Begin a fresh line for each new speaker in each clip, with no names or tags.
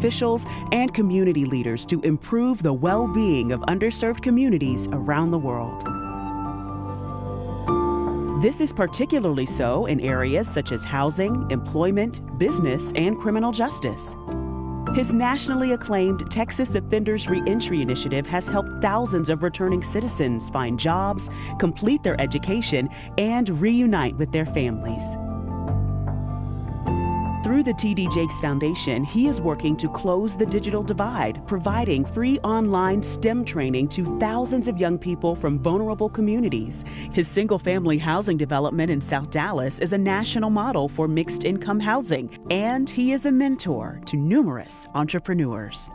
officials and community leaders to improve the well-being of underserved communities around the world. This is particularly so in areas such as housing, employment, business, and criminal justice. His nationally acclaimed Texas Offenders Reentry Initiative has helped thousands of returning citizens find jobs, complete their education, and reunite with their families. Through the T.D. Jakes Foundation, he is working to close the digital divide, providing free online STEM training to thousands of young people from vulnerable communities. His single-family housing development in South Dallas is a national model for mixed-income housing, and he is a mentor to numerous entrepreneurs.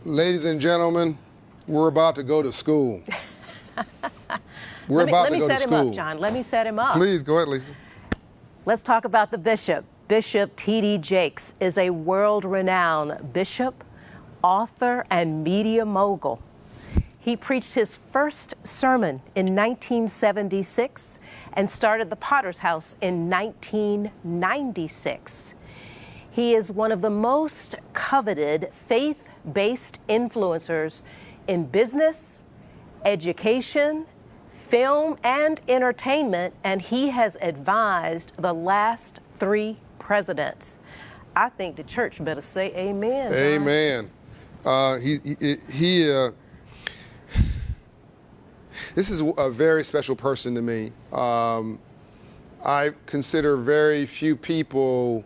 Ladies and gentlemen, we're about to go to school.
Let me set him up, John. Let me set him up.
Please, go ahead, Lisa.
Let's talk about the bishop. Bishop T.D. Jakes is a world-renowned bishop, author, and media mogul. He preached his first sermon in 1976 and started the Potter's House in 1996. He is one of the most coveted faith-based influencers in business, education, film, and entertainment, and he has advised the last 3 presidents. I think the church better say amen.
Amen. This is a very special person to me. I consider very few people,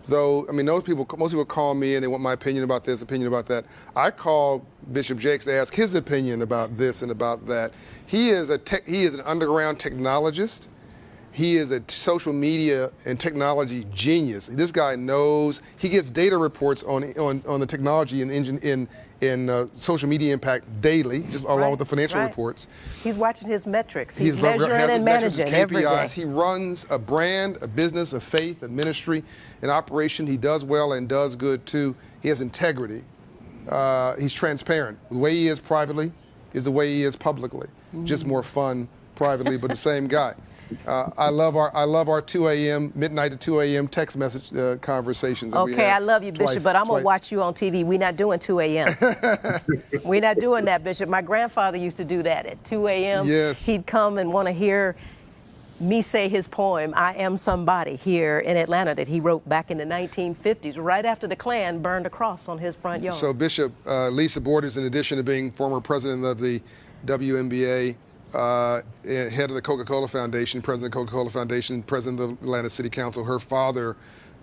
though, I mean, most people call me and they want my opinion about this, opinion about that. I call Bishop Jakes to ask his opinion about this and about that. He is an underground technologist. He is a social media and technology genius. This guy knows. He gets data reports on the technology and social media impact daily, just along with the financial reports.
He's watching his metrics. He's measuring and managing every day.
He runs a brand, a business, a faith, a ministry, an operation. He does well and does good too. He has integrity. He's transparent. The way he is privately is the way he is publicly. Just more fun privately, but the same guy. I love our 2 a.m. midnight to 2 a.m. text message conversations.
Okay, I love you, Bishop, but I'm gonna watch you on TV. We're not doing 2 a.m. We're not doing that, Bishop. My grandfather used to do that at 2 a.m.
Yes.
He'd come and want to hear me say his poem, I Am Somebody, here in Atlanta that he wrote back in the 1950s, right after the Klan burned a cross on his front yard.
So Bishop, Lisa Borders, in addition to being former president of the WNBA, head of the Coca-Cola Foundation, president of the Coca-Cola Foundation, president of the Atlanta City Council. Her father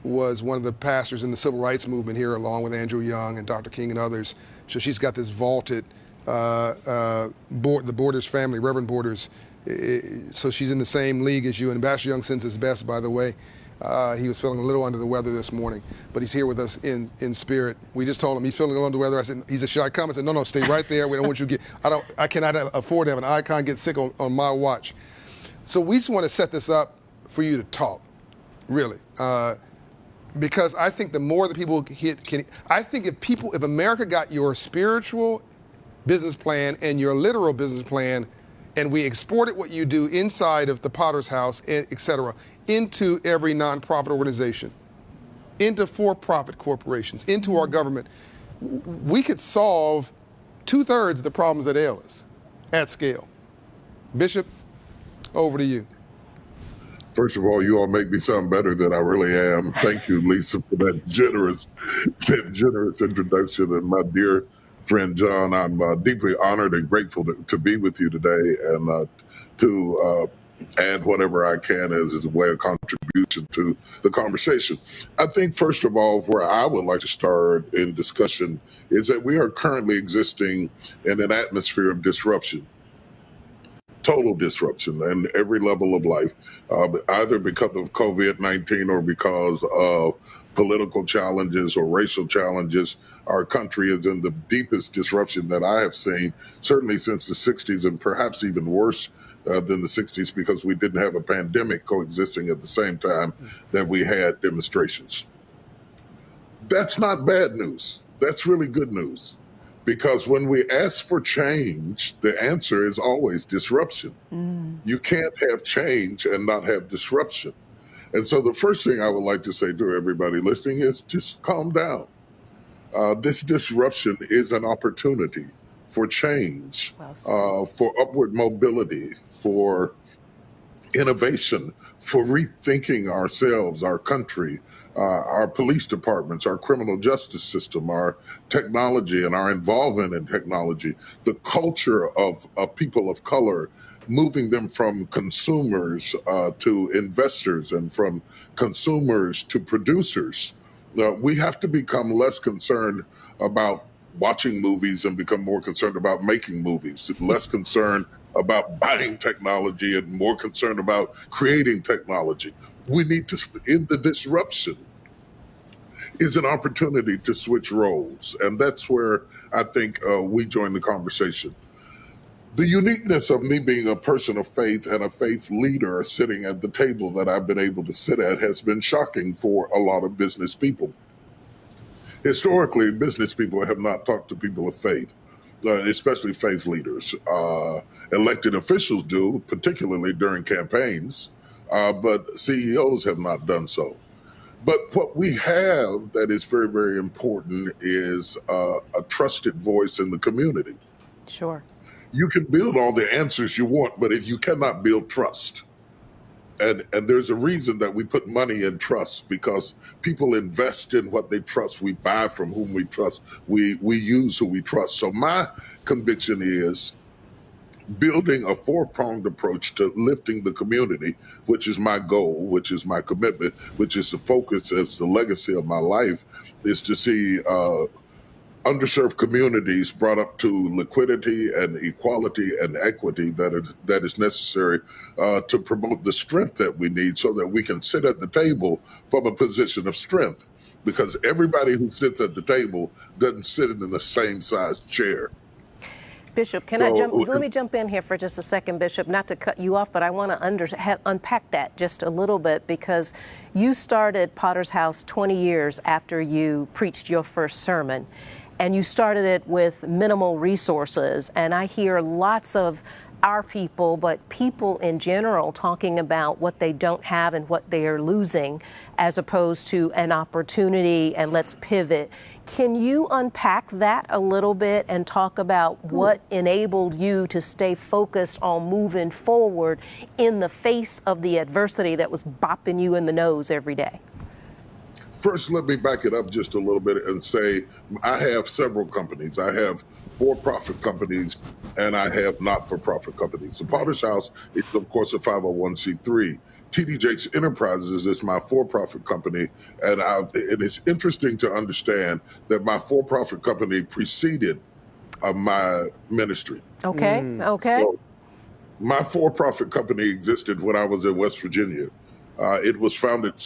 was one of the pastors in the civil rights movement here, along with Andrew Young and Dr. King and others. So she's got this vaulted, the Borders family, Reverend Borders. So she's in the same league as you. And Ambassador Young sends his best, by the way. He was feeling a little under the weather this morning, but he's here with us in spirit. We just told him he's feeling a little under the weather. I said, he said, should I come? I said, no, stay right there. We don't want you to get, I cannot afford to have an icon get sick on my watch. So we just want to set this up for you to talk, really. Because I think the more that people I think if America got your spiritual business plan and your literal business plan, and we exported what you do inside of the Potter's House, et cetera, into every nonprofit organization, into for-profit corporations, into our government, we could solve 2/3 of the problems that ail us at scale. Bishop, over to you.
First of all, you all make me sound better than I really am. Thank you, Lisa, for that generous introduction. And my dear friend John, I'm deeply honored and grateful to be with you today and to add whatever I can as a way of contribution to the conversation. I think, first of all, where I would like to start in discussion is that we are currently existing in an atmosphere of disruption. Total disruption in every level of life, either because of COVID-19 or because of political challenges or racial challenges. Our country is in the deepest disruption that I have seen, certainly since the 60s, and perhaps even worse than the 60s, because we didn't have a pandemic coexisting at the same time that we had demonstrations. That's not bad news. That's really good news. Because when we ask for change, the answer is always disruption. You can't have change and not have disruption. And so the first thing I would like to say to everybody listening is just calm down. This disruption is an opportunity for change,
Well said.
for upward mobility, for innovation, for rethinking ourselves, our country, our police departments, our criminal justice system, our technology and our involvement in technology, the culture of people of color, moving them from consumers to investors and from consumers to producers. We have to become less concerned about watching movies and become more concerned about making movies, less concerned about buying technology and more concerned about creating technology. We need to, in the disruption, is an opportunity to switch roles. And that's where I think we join the conversation. The uniqueness of me being a person of faith and a faith leader sitting at the table that I've been able to sit at has been shocking for a lot of business people. Historically, business people have not talked to people of faith, especially faith leaders. Elected officials do, particularly during campaigns, but CEOs have not done so. But what we have that is very, very important is a trusted voice in the community.
Sure.
You can build all the answers you want, but if you cannot build trust. And there's a reason that we put money in trust, because people invest in what they trust. We buy from whom we trust. We use who we trust. So my conviction is building a four-pronged approach to lifting the community, which is my goal, which is my commitment, which is the focus, as the legacy of my life, is to see underserved communities brought up to liquidity and equality and equity that is necessary to promote the strength that we need so that we can sit at the table from a position of strength. Because everybody who sits at the table doesn't sit in the same size chair.
Bishop, let me jump in here for just a second, Bishop, not to cut you off, but I want to unpack that just a little bit, because you started Potter's House 20 years after you preached your first sermon, and you started it with minimal resources. And I hear lots of our people, but people in general, talking about what they don't have and what they are losing, as opposed to an opportunity and let's pivot. Can you unpack that a little bit and talk about what enabled you to stay focused on moving forward in the face of the adversity that was bopping you in the nose every day?
First, let me back it up just a little bit and say I have several companies. I have for-profit companies and I have not-for-profit companies. The Potter's House is, of course, a 501c3. TD Jakes Enterprises is my for-profit company, and it is interesting to understand that my for-profit company preceded my ministry.
Okay, okay.
So my for-profit company existed when I was in West Virginia. It was founded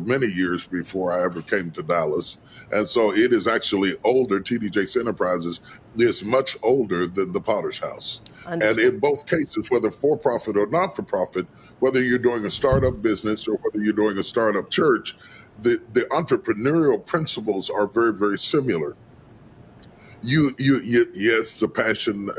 many years before I ever came to Dallas. And so it is actually older. TD Jakes Enterprises is much older than the Potter's House.
Understood.
And in both cases, whether for-profit or not-for-profit, whether you're doing a startup business or whether you're doing a startup church, the entrepreneurial principles are very, very similar. Yes, the passion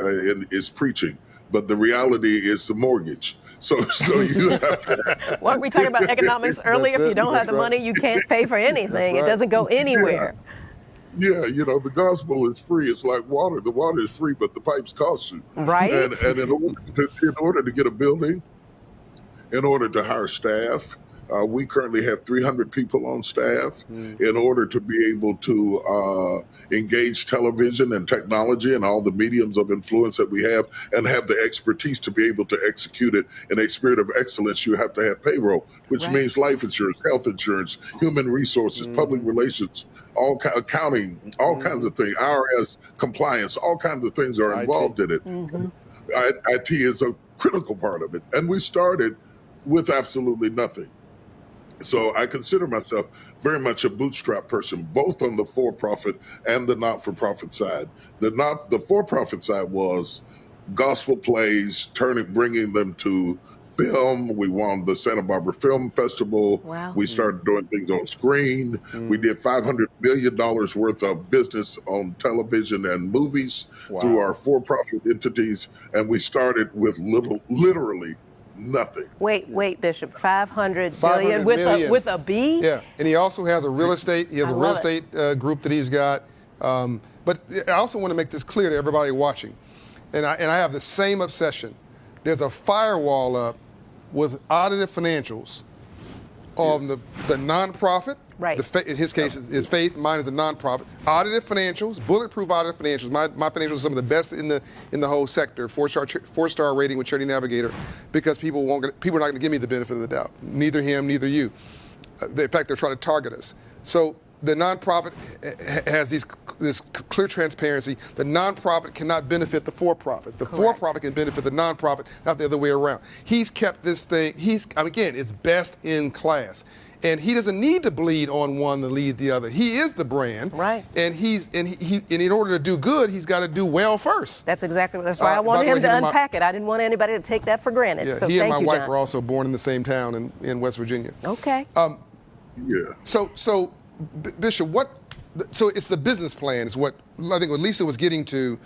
is preaching, but the reality is the mortgage. So you have to.
Weren't we talking about economics earlier? If you don't have the money, you can't pay for anything. It doesn't go anywhere.
Yeah, the gospel is free. It's like water. The water is free, but the pipes cost you.
Right.
And in order to get a building, in order to hire staff, we currently have 300 people on staff. In order to be able to engage television and technology and all the mediums of influence that we have and have the expertise to be able to execute it in a spirit of excellence, you have to have payroll, which means life insurance, health insurance, human resources, public relations, accounting, all kinds of things, IRS compliance, all kinds of things are involved in it. IT is a critical part of it. And we started with absolutely nothing. So I consider myself very much a bootstrap person, both on the for-profit and the not-for-profit side. The for-profit side was gospel plays, bringing them to film. We won the Santa Barbara Film Festival.
Wow.
We started doing things on screen. We did $500 million worth of business on television and movies through our for-profit entities. And we started with literally nothing.
Wait, Bishop, 500
500
billion
million.
with a B?
Yeah, and he also has a real estate. He has
I
a real
love it.
estate group that he's got. But I also want to make this clear to everybody watching, and I have the same obsession. There's a firewall up with audited financials on the nonprofit.
Right.
In his case, is faith. Mine is a nonprofit. Audited financials, bulletproof audited financials. My financials are some of the best in the whole sector. Four-star rating with Charity Navigator, because people are not going to give me the benefit of the doubt. Neither him, neither you. In fact, they're trying to target us. So the nonprofit has this clear transparency. The nonprofit cannot benefit the for-profit. The for-profit can benefit the nonprofit, not the other way around. He's kept this thing. Again, it's best in class. And he doesn't need to bleed on one to lead the other. He is the brand,
right?
And in order to do good, he's got to do well first.
That's why I wanted him to unpack it. I didn't want anybody to take that for granted.
Yeah,
so
he and my wife
John.
were also born in the same town in West Virginia.
Okay.
Yeah.
So Bishop, so it's the business plan is what I think what Lisa was getting to.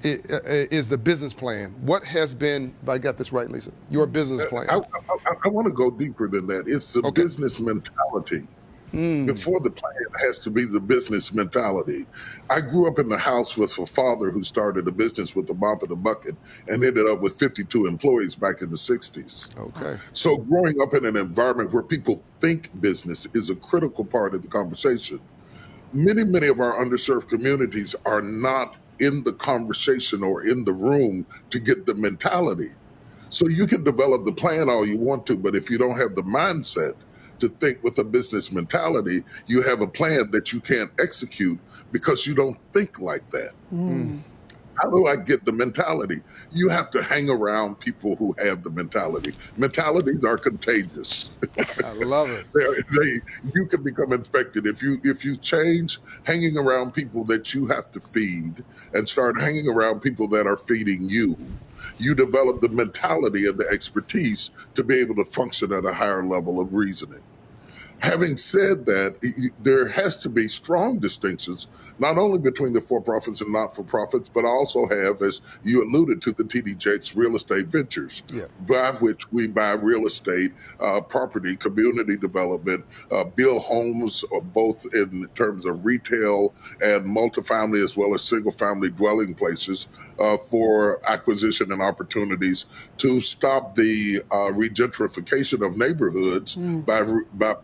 Is the business plan. What has been, if I got this right, Lisa, your business plan?
I want to go deeper than that. It's the business mentality. Before the plan has to be the business mentality. I grew up in the house with a father who started a business with a mop and a bucket and ended up with 52 employees back in the 60s.
Okay.
So growing up in an environment where people think business is a critical part of the conversation. Many of our underserved communities are not in the conversation or in the room to get the mentality. So you can develop the plan all you want to, but if you don't have the mindset to think with a business mentality, you have a plan that you can't execute because you don't think like that. How do I get the mentality? You have to hang around people who have the mentality. Mentalities are contagious.
I love it.
You can become infected if you change hanging around people that you have to feed and start hanging around people that are feeding you. You develop the mentality and the expertise to be able to function at a higher level of reasoning. Having said that, there has to be strong distinctions, not only between the for-profits and not-for-profits, but I also have, as you alluded to, the TD Jakes real estate ventures, by which we buy real estate, property, community development, build homes, both in terms of retail and multifamily, as well as single-family dwelling places for acquisition and opportunities to stop the regentrification of neighborhoods by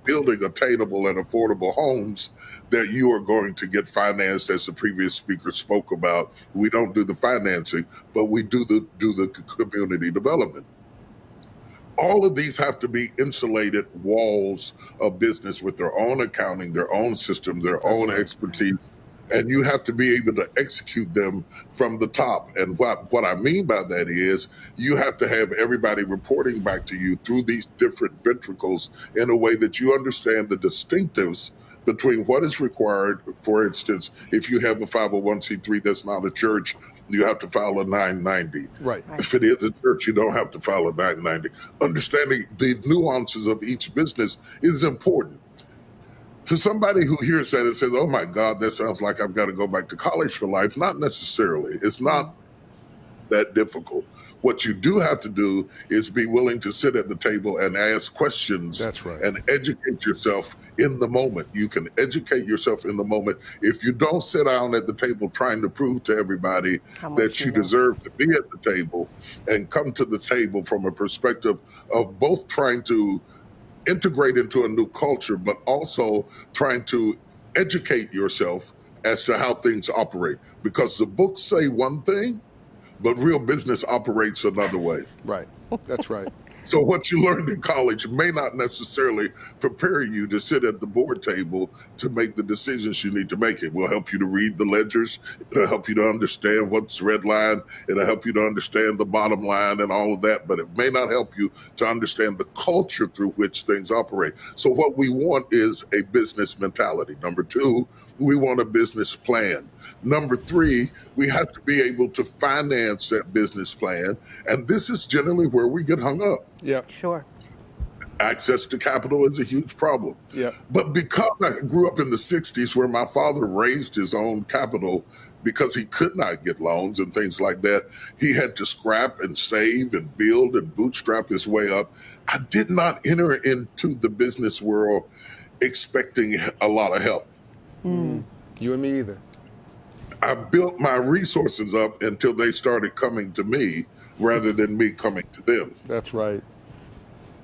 building attainable and affordable homes that you are going to get financed, as the previous speaker spoke about. We don't do the financing, but we do the community development. All of these have to be insulated walls of business with their own accounting, their own systems, their own expertise, and you have to be able to execute them from the top. And what I mean by that is you have to have everybody reporting back to you through these different ventricles in a way that you understand the distinctives between what is required. For instance, if you have a 501c3 that's not a church, you have to file a 990.
Right.
If it is a church, you don't have to file a 990. Understanding the nuances of each business is important. To somebody who hears that and says, oh my God, that sounds like I've got to go back to college for life, not necessarily. It's not that difficult. What you do have to do is be willing to sit at the table and ask questions.
That's right.
And educate yourself in the moment. You can educate yourself in the moment. If you don't sit down at the table trying to prove to everybody that you deserve to be at the table and come to the table from a perspective of both trying to integrate into a new culture, but also trying to educate yourself as to how things operate. Because the books say one thing, but real business operates another way.
Right. That's right.
So what you learned in college may not necessarily prepare you to sit at the board table to make the decisions you need to make. It will help you to read the ledgers. It'll help you to understand what's red line. It'll help you to understand the bottom line and all of that, but it may not help you to understand the culture through which things operate. So what we want is a business mentality. Number two, we want a business plan. Number three, we have to be able to finance that business plan. And this is generally where we get hung up.
Yeah.
Sure.
Access to capital is a huge problem.
Yeah.
But because I grew up in the 60s where my father raised his own capital because he could not get loans and things like that, he had to scrap and save and build and bootstrap his way up. I did not enter into the business world expecting a lot of help.
You and me either.
I built my resources up until they started coming to me rather than me coming to them.
That's right.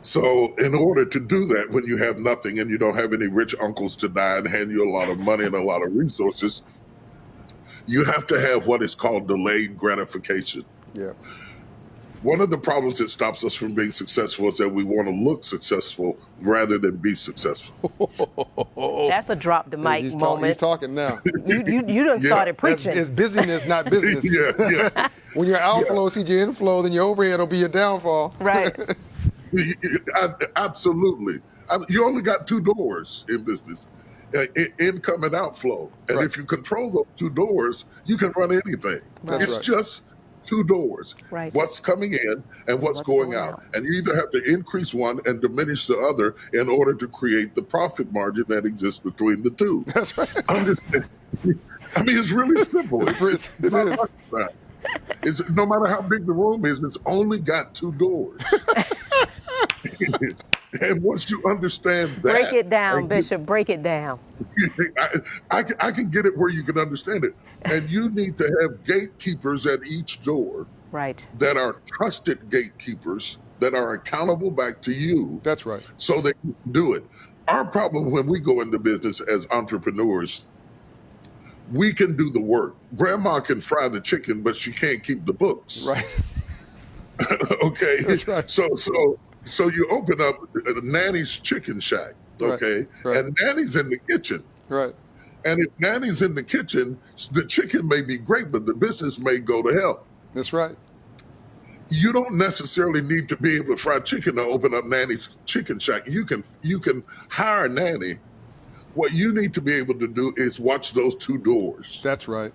So in order to do that, when you have nothing and you don't have any rich uncles to die and hand you a lot of money and a lot of resources, you have to have what is called delayed gratification.
Yeah.
One of the problems that stops us from being successful is that we want to look successful rather than be successful.
That's a drop the mic
He's
moment.
talking now.
You done started preaching.
It's busyness, not business.
Yeah.
When your outflow exceeds your inflow, then your overhead will be your downfall.
Right.
Absolutely. You only got two doors in business, income and outflow. And
Right.
if you control those two doors, you can run anything.
That's
It's
right.
just two doors.
Right.
What's coming in and what's going out. And you either have to increase one and diminish the other in order to create the profit margin that exists between the two.
That's right.
Understand? I mean, it's really simple.
It is.
It's, no matter how big the room is, it's only got two doors. And once you understand that,
Break it down, Bishop. Break it down.
I can get it where you can understand it. And you need to have gatekeepers at each door
Right.
that are trusted gatekeepers that are accountable back to you.
That's right.
So they can do it. Our problem when we go into business as entrepreneurs, we can do the work. Grandma can fry the chicken, but she can't keep the books.
Right.
Okay.
That's right.
So you open up Nanny's Chicken Shack, okay?
Right.
And Nanny's in the kitchen.
Right.
And if Nanny's in the kitchen, the chicken may be great, but the business may go to hell.
That's right.
You don't necessarily need to be able to fry chicken to open up Nanny's Chicken Shack. You can hire a nanny. What you need to be able to do is watch those two doors.
That's right.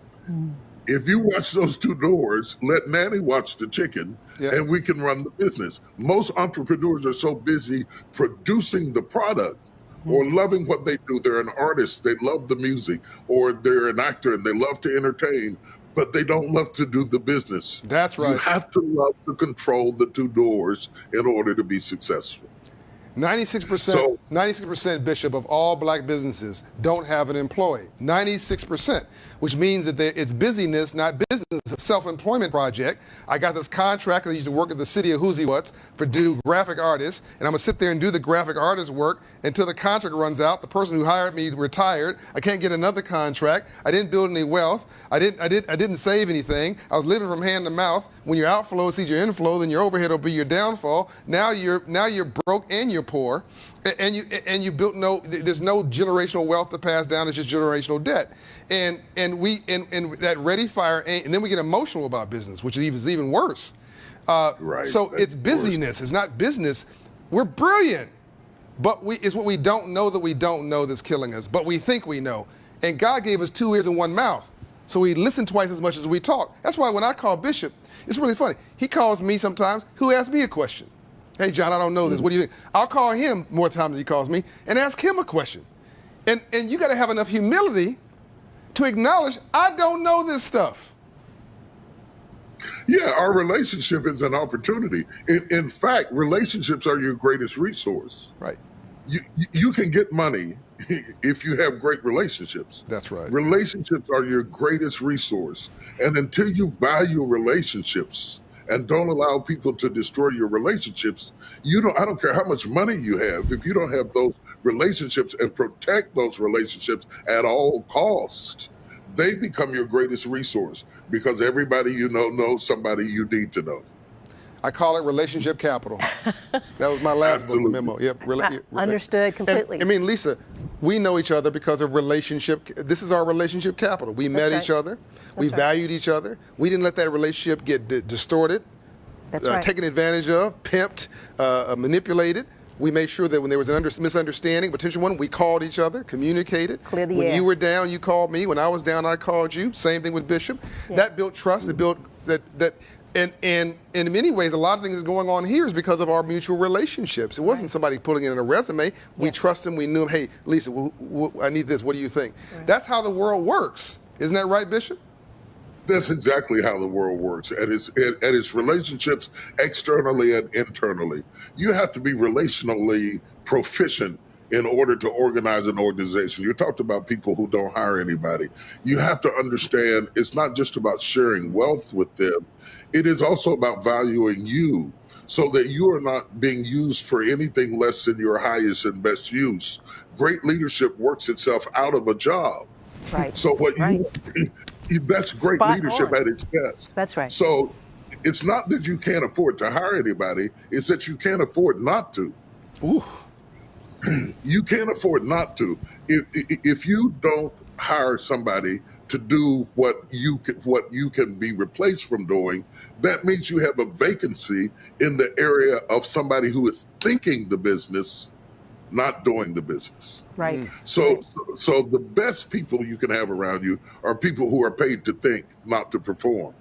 If you watch those two doors, let Nanny watch the chicken,
Yeah.
and we can run the business. Most entrepreneurs are so busy producing the product or loving what they do. They're an artist, they love the music, or they're an actor and they love to entertain, but they don't love to do the business.
That's right.
You have to love to control the two doors in order to be successful.
96%, Bishop, of all black businesses don't have an employee. 96%, which means that it's busyness, not business. It's a self-employment project. I got this contract. I used to work at the city of Whoozy What's for do graphic artists, and I'm gonna sit there and do the graphic artist work until the contract runs out. The person who hired me retired. I can't get another contract. I didn't build any wealth. I didn't save anything. I was living from hand to mouth. When your outflow exceeds your inflow, then your overhead will be your downfall. Now you're broke and you're poor, and you built there's no generational wealth to pass down. It's just generational debt, and that ready fire, and then we get emotional about business, which is even worse.
Right.
So it's busyness. It's not business. We're brilliant, but it's what we don't know that we don't know that's killing us. But we think we know, and God gave us 2 ears and 1 mouth, so we listen twice as much as we talk. That's why when I call Bishop, it's really funny. He calls me sometimes. Who asks me a question? Hey, John, I don't know this. What do you think? I'll call him more times than he calls me and ask him a question. And you got to have enough humility to acknowledge, I don't know this stuff.
Yeah, our relationship is an opportunity. In fact, relationships are your greatest resource.
Right.
You can get money if you have great relationships.
That's right.
Relationships are your greatest resource. And until you value relationships and don't allow people to destroy your relationships, I don't care how much money you have, if you don't have those relationships and protect those relationships at all costs, they become your greatest resource because everybody you know knows somebody you need to know.
I call it relationship capital. That was my last book memo. Yep.
Understood completely.
And, Lisa, we know each other because of relationship. This is our relationship capital. We met each other. We valued each other. We didn't let that relationship get distorted, taken advantage of, pimped, manipulated. We made sure that when there was an misunderstanding, potential one, we called each other, communicated.
Clear the
when
air.
you were down, you called me. When I was down, I called you. Same thing with Bishop. That built trust. It built that And in many ways, a lot of things going on here is because of our mutual relationships. It wasn't somebody putting it in a resume. We trust them. We knew them. Hey, Lisa, I need this. What do you think? Right. That's how the world works. Isn't that right, Bishop?
That's exactly how the world works. And it's relationships externally and internally. You have to be relationally proficient in order to organize an organization. You talked about people who don't hire anybody. You have to understand it's not just about sharing wealth with them. It is also about valuing you so that you are not being used for anything less than your highest and best use. Great leadership works itself out of a job.
Right.
So that's great
Spot
leadership
on.
at its best.
That's right.
So it's not that you can't afford to hire anybody, it's that you can't afford not to.
Ooh.
You can't afford not to. If you don't hire somebody to do what you can be replaced from doing, that means you have a vacancy in the area of somebody who is thinking the business, not doing the business.
Right.
So the best people you can have around you are people who are paid to think, not to perform.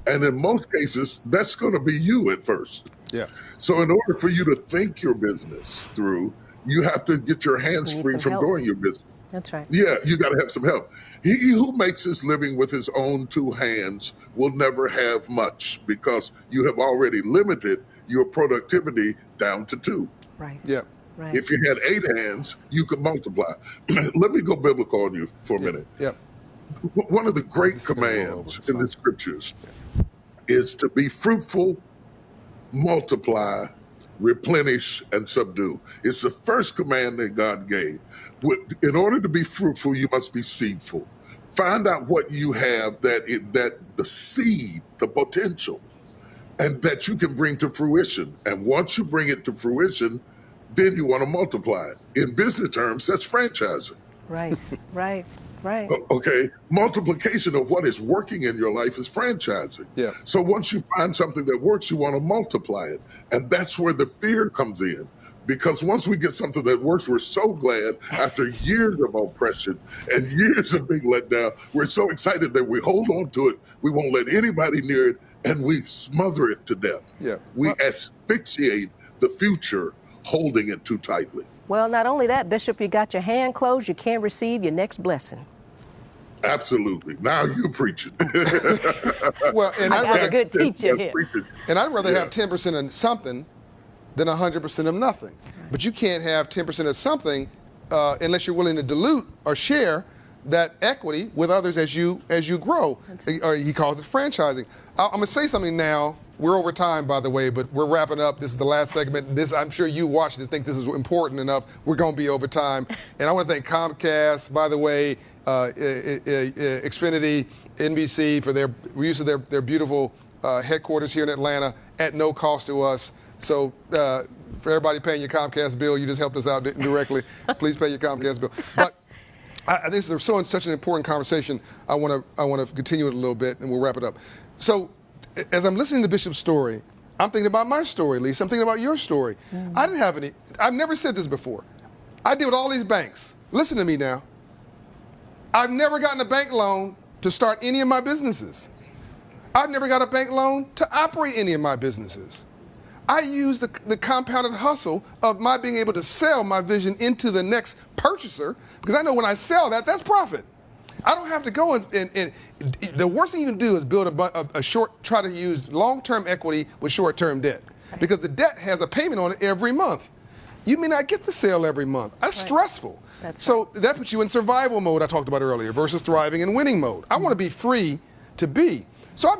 And in most cases, that's going to be you at first.
Yeah.
So in order for you to think your business through, you have to get your hands free from doing your business.
That's right.
Yeah, you got to have some help. He who makes his living with his own two hands will never have much because you have already limited your productivity down to two.
Right.
Yeah.
Right.
If you had 8 hands, you could multiply. Let me go biblical on you for a minute.
Yeah.
One of the great commands in the scriptures is to be fruitful, multiply, replenish, and subdue. It's the first command that God gave. In order to be fruitful, you must be seedful. Find out what you have that the seed, the potential, and that you can bring to fruition. And once you bring it to fruition, then you want to multiply it. In business terms, that's franchising.
Right. Right. Right.
Okay, multiplication of what is working in your life is franchising.
Yeah.
So once you find something that works, you want to multiply it. And that's where the fear comes in. Because once we get something that works, we're so glad after years of oppression and years of being let down, we're so excited that we hold on to it. We won't let anybody near it and we smother it to death.
Yeah.
We asphyxiate the future holding it too tightly.
Well, not only that, Bishop, you got your hand closed, you can't receive your next blessing.
Absolutely. Now you preaching.
Well, and
I got a good teacher here.
And I'd rather have 10% of something than 100% of nothing. But you can't have 10% of something unless you're willing to dilute or share that equity with others as you grow. Or he calls it franchising. I'm going to say something now. We're over time, by the way, but we're wrapping up. This is the last segment. I'm sure you watched it, think this is important enough. We're going to be over time. And I want to thank Comcast, by the way, Xfinity, NBC for their use of their beautiful headquarters here in Atlanta at no cost to us. So for everybody paying your Comcast bill, you just helped us out indirectly. Please pay your Comcast bill. But this is such an important conversation. I want to continue it a little bit, and we'll wrap it up. So as I'm listening to Bishop's story, I'm thinking about my story, Lisa. I'm thinking about your story. Mm-hmm. I didn't have any. I've never said this before. I deal with all these banks. Listen to me now. I've never gotten a bank loan to start any of my businesses. I've never got a bank loan to operate any of my businesses. I use the compounded hustle of my being able to sell my vision into the next purchaser because I know when I sell that's profit. I don't have to go and the worst thing you can do is build try to use long-term equity with short-term debt because the debt has a payment on it every month. You may not get the sale every month. That's stressful. That puts you in survival mode I talked about earlier versus thriving and winning mode. I want to be free to be. So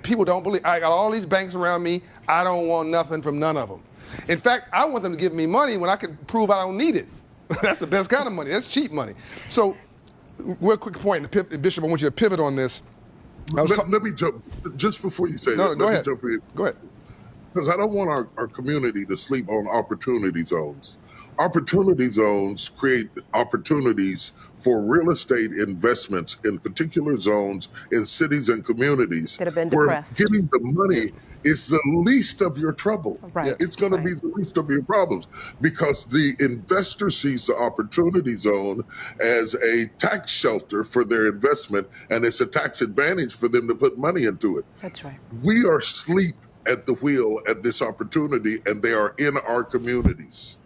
people don't believe, I got all these banks around me. I don't want nothing from none of them. In fact, I want them to give me money when I can prove I don't need it. That's the best kind of money. That's cheap money. So, real quick point, Bishop, I want you to pivot on this.
Let me jump, just before you say that.
Go ahead.
Jump in.
Go ahead.
Because I don't want our community to sleep on opportunity zones. Opportunity zones create opportunities for real estate investments in particular zones in cities and communities
Could have been
where
depressed.
getting the money It's the least of your trouble.
Right.
It's going to be the least of your problems because the investor sees the opportunity zone as a tax shelter for their investment, and it's a tax advantage for them to put money into it.
That's right.
We are asleep at the wheel at this opportunity, and they are in our communities.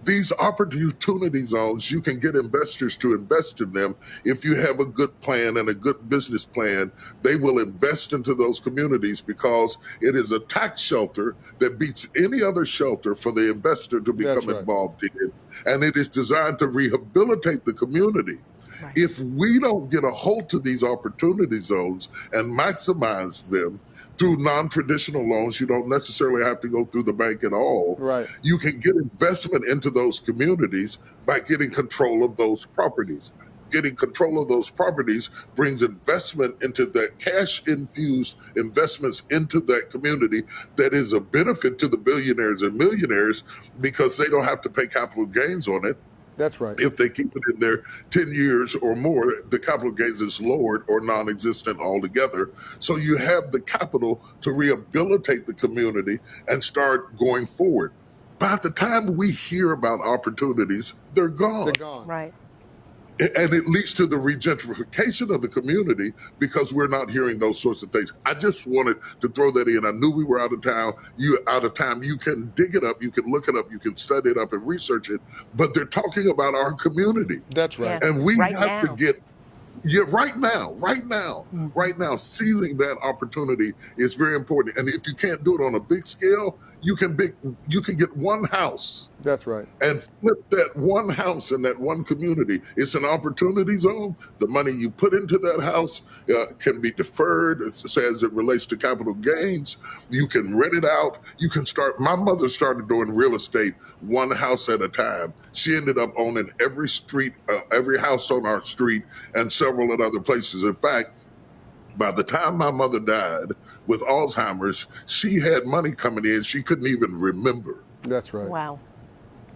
These opportunity zones, you can get investors to invest in them. If you have a good plan and a good business plan, they will invest into those communities because it is a tax shelter that beats any other shelter for the investor to become involved in. And it is designed to rehabilitate the community.
Right.
If we don't get a hold to these opportunity zones and maximize them, through non-traditional loans, you don't necessarily have to go through the bank at all.
Right.
You can get investment into those communities by getting control of those properties. Getting control of those properties brings investment into that cash-infused investments into that community that is a benefit to the billionaires and millionaires because they don't have to pay capital gains on it.
That's right.
If they keep it in there 10 years or more, the capital gains is lowered or non-existent altogether. So you have the capital to rehabilitate the community and start going forward. By the time we hear about opportunities, they're gone.
They're gone.
Right.
And it leads to the regentrification of the community because we're not hearing those sorts of things. I just wanted to throw that in. I knew we were out of town. You can dig it up, you can look it up, you can study it up and research it. But they're talking about our community.
That's right.
And we
Right
have to
now.
get right now, seizing that opportunity is very important. And if you can't do it on a big scale, you can get one house.
That's right.
And flip that one house in that one community. It's an opportunity zone. The money you put into that house can be deferred as it relates to capital gains. You can rent it out. You can start. My mother started doing real estate one house at a time. She ended up owning every street, every house on our street, and several at other places. In fact, by the time my mother died with Alzheimer's, she had money coming in she couldn't even remember.
That's right.
Wow.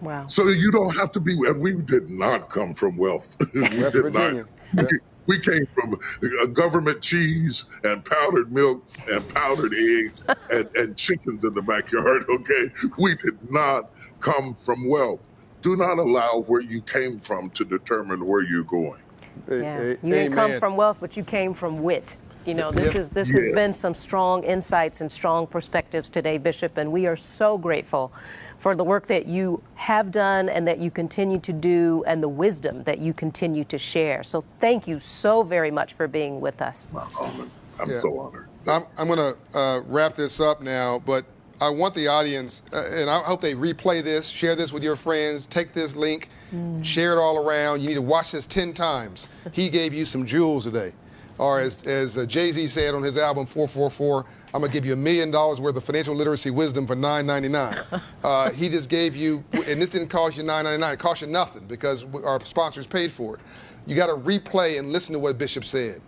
Wow.
So you don't have to be, and we did not come from wealth.
West Virginia. Yeah.
We came from government cheese and powdered milk and powdered eggs and chickens in the backyard, okay? We did not come from wealth. Do not allow where you came from to determine where you're going.
Yeah. You didn't come from wealth, but you came from wit. You know, this has been some strong insights and strong perspectives today, Bishop, and we are so grateful for the work that you have done and that you continue to do and the wisdom that you continue to share. So thank you so very much for being with us.
I'm so honored.
I'm going to wrap this up now, but I want the audience, and I hope they replay this, share this with your friends, take this link, share it all around. You need to watch this 10 times. He gave you some jewels today. Or as Jay-Z said on his album 444, I'm going to give you $1 million worth of financial literacy wisdom for $9.99. He just gave you, and this didn't cost you $9.99, it cost you nothing because our sponsors paid for it. You got to replay and listen to what Bishop said.